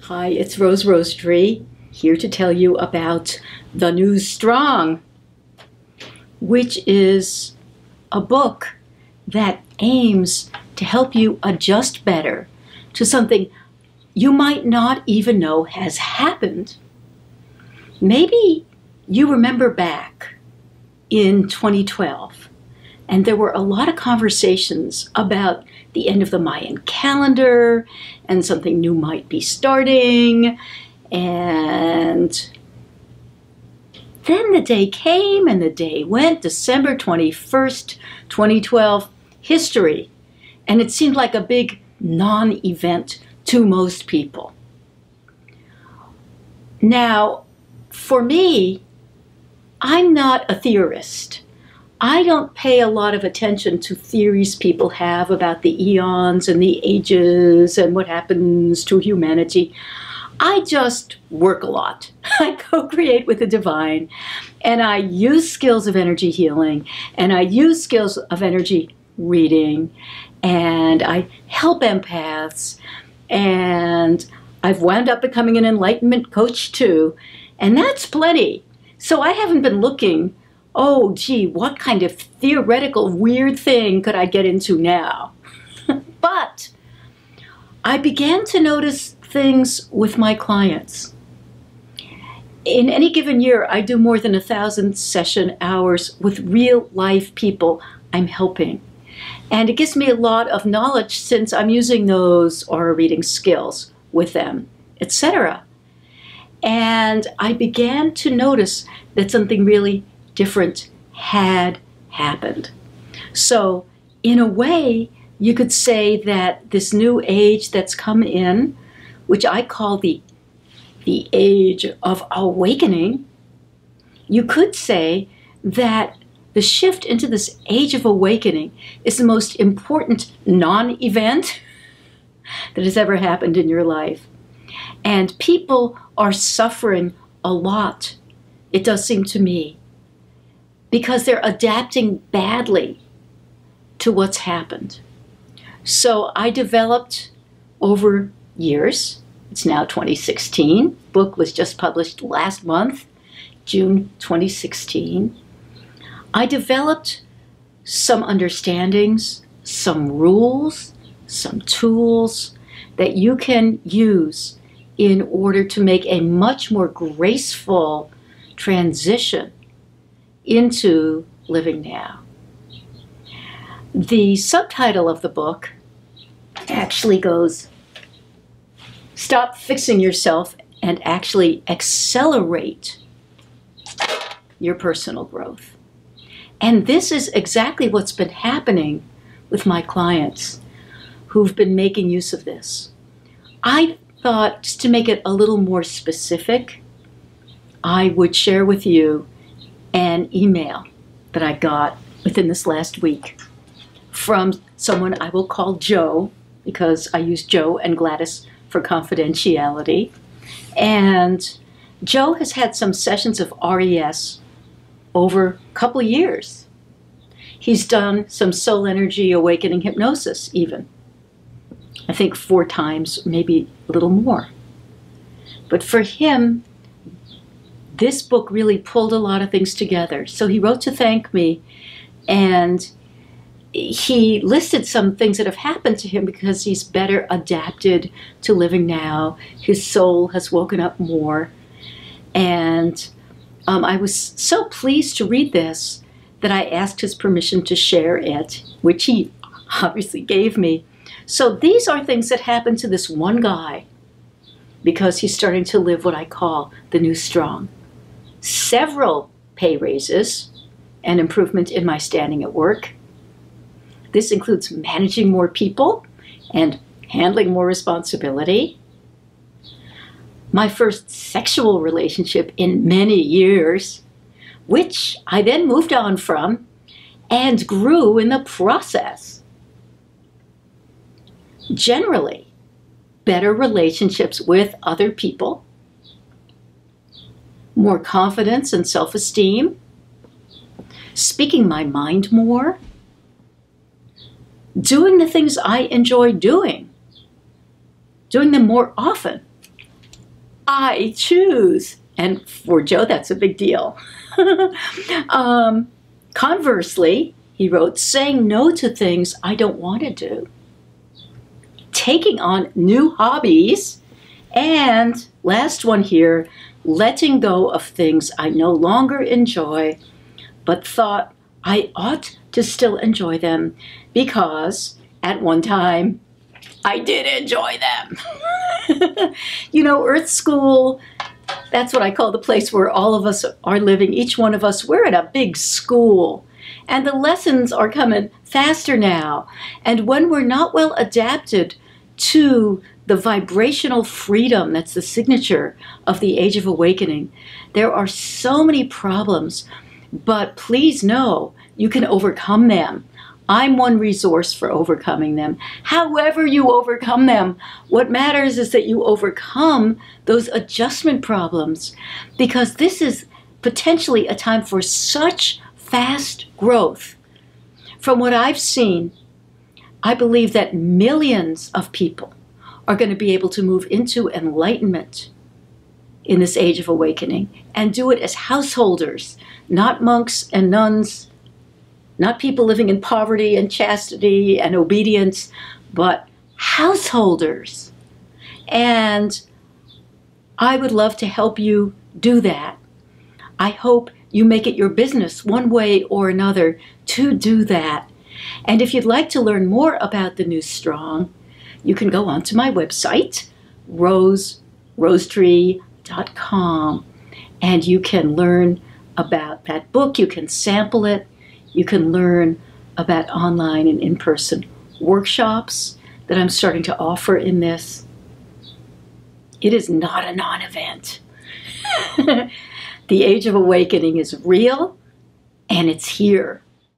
Hi, it's Rosetree, here to tell you about The New Strong, which is a book that aims to help you adjust better to something you might not even know has happened. Maybe you remember back in 2012, and there were a lot of conversations about the end of the Mayan calendar, and something new might be starting. And then the day came and the day went, December 21st, 2012, history. And it seemed like a big non-event to most people. Now, for me, I'm not a theorist. I don't pay a lot of attention to theories people have about the eons and the ages and what happens to humanity. I just work a lot. I co-create with the divine, and I use skills of energy healing, and I use skills of energy reading, and I help empaths, and I've wound up becoming an enlightenment coach too, and that's plenty. So I haven't been looking, oh, gee, what kind of theoretical weird thing could I get into now? But I began to notice things with my clients. In any given year, I do more than 1,000 session hours with real life people I'm helping. And it gives me a lot of knowledge since I'm using those aura reading skills with them, etc. And I began to notice that something really different had happened. So in a way, you could say that this new age that's come in, which I call the age of awakening, you could say that the shift into this age of awakening is the most important non-event that has ever happened in your life. And people are suffering a lot, it does seem to me, because they're adapting badly to what's happened. So I developed over years, it's now 2016, book was just published last month, June 2016. I developed some understandings, some rules, some tools that you can use in order to make a much more graceful transition into living now. The subtitle of the book actually goes, Stop Fixing Yourself and Actually Accelerate Your Personal Growth. And this is exactly what's been happening with my clients who've been making use of this. I thought, just to make it a little more specific, I would share with you an email that I got within this last week from someone I will call Joe, because I use Joe and Gladys for confidentiality. And Joe has had some sessions of RES over a couple of years. He's done some soul energy awakening hypnosis even. I think 4 times, maybe a little more. But for him, this book really pulled a lot of things together. So he wrote to thank me, and he listed some things that have happened to him because he's better adapted to living now. His soul has woken up more. And I was so pleased to read this that I asked his permission to share it, which he obviously gave me. So these are things that happened to this one guy because he's starting to live what I call the new strong. Several pay raises and improvement in my standing at work. This includes managing more people and handling more responsibility. My first sexual relationship in many years, which I then moved on from and grew in the process. Generally, better relationships with other people, more confidence and self-esteem, speaking my mind more, doing the things I enjoy doing them more often, I choose. And for Joe, that's a big deal. Conversely, he wrote, saying no to things I don't want to do, taking on new hobbies, and last one here, letting go of things I no longer enjoy, but thought I ought to still enjoy them because at one time I did enjoy them. You know, Earth School, that's what I call the place where all of us are living. Each one of us, we're in a big school. And the lessons are coming faster now. And when we're not well adapted to the vibrational freedom that's the signature of the Age of Awakening, there are so many problems. But please know, you can overcome them. I'm one resource for overcoming them. However you overcome them, what matters is that you overcome those adjustment problems, because this is potentially a time for such fast growth. From what I've seen, I believe that millions of people are going to be able to move into enlightenment in this Age of Awakening and do it as householders, not monks and nuns, not people living in poverty and chastity and obedience, but householders. And I would love to help you do that. I hope you make it your business one way or another to do that. And if you'd like to learn more about the New Strong, you can go onto my website, rosetree.com, and you can learn about that book. You can sample it. You can learn about online and in-person workshops that I'm starting to offer in this. It is not a non-event. The Age of Awakening is real, and it's here.